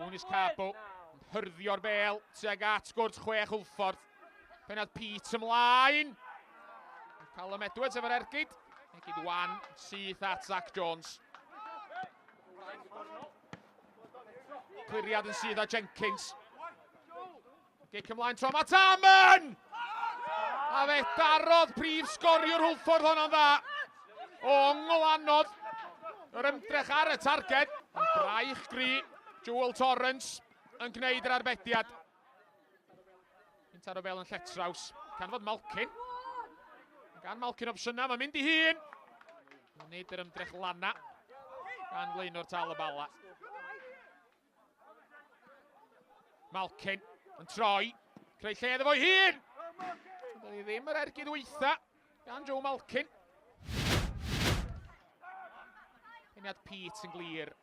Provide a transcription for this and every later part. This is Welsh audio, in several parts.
Iwnis Cabo yn hyrddi'r bel tuag at gwrt 6 Hwlffordd. Penad Pete ymlaen. Callum Edwards efo'r ergyd. Ergyd 1 syth at Zach Jones. Cliriad yn syth a Jenkins. Gic ymlaen tro at Amon! A fe darodd prif sgoriwr Hwlffordd honno'n dda. O ongl anodd. Yr ymdrech ar y targed. Yn braich gri. Joel Torrance yn gwneud yr arbediad. Intar o bel yn lletraws. Canfod Malkin. Gan Malkin opsiynau, mae'n mynd i hun. Nid yr ymdrech lana. Gan Blaenwr tal y Bala. Malkin yn troi. Creu lle iddo fo'i hun. Dyna ddim yr ergyd weitha. Gan Joe Malkin. Peniad Pete yn glir.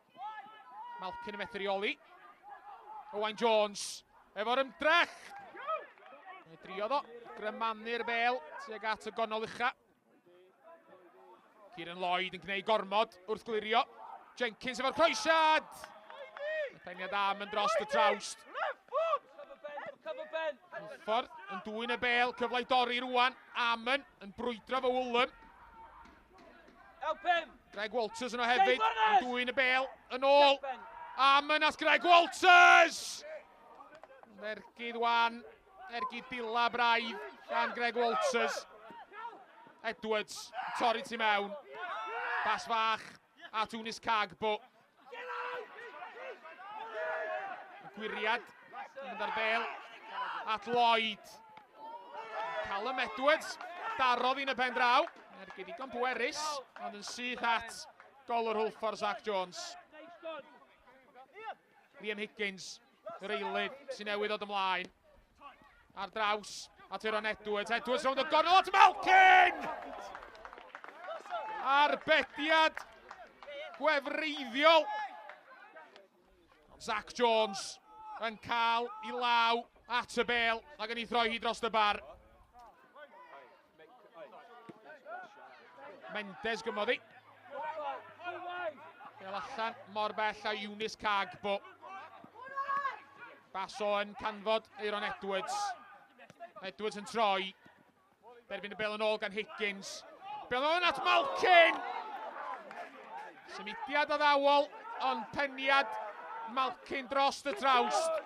Malkin yn methu reoli. Owain Jones efo'r ymdrech. Neu driodd o. Grymanu'r bel tuag at y gonol ucha. Kieran Lloyd yn gwneud gormod wrth glirio. Jenkins efo'r croesiad. Peniad am yn dros y trawst. Hwlffordd yn dwyn y bel, cyfle i dorri rwan. Amon yn brwydro fo Woolam. Greg Walters yn o hefyd, yn dwyn y bel, yn ôl. Amon at Greg Walters! Ergyd 1, ergyd dila braidd gan Greg Walters. Edwards, torri ti mewn. Bas fach at Iwnis Cagbo. Gwiriad, mynd ar bel. At Lloyd. Callum Edwards, darodd un y pen draw. Ergyd digon pwerus, ond yn syth at golwr Hwlffordd Zach Jones. Liam Higgins, yr eilydd sy'n newydd ddod ymlaen. Ar draws, at Iron Edwards. Edwards rownd y gornel at Malkin! Arbediad gwefreiddiol. Zach Jones yn cael i law at y bel ac yn ei throi hi dros y bar. Mendes gymoddi. Bel allan mor bell a Iwnis Cagbo. Baso yn canfod Iron Edwards. Edwards yn troi. Derbyn y bel yn ôl gan Higgins. Bel yn at Malkin! Symudiad addawol, ond peniad Malkin dros y trawst.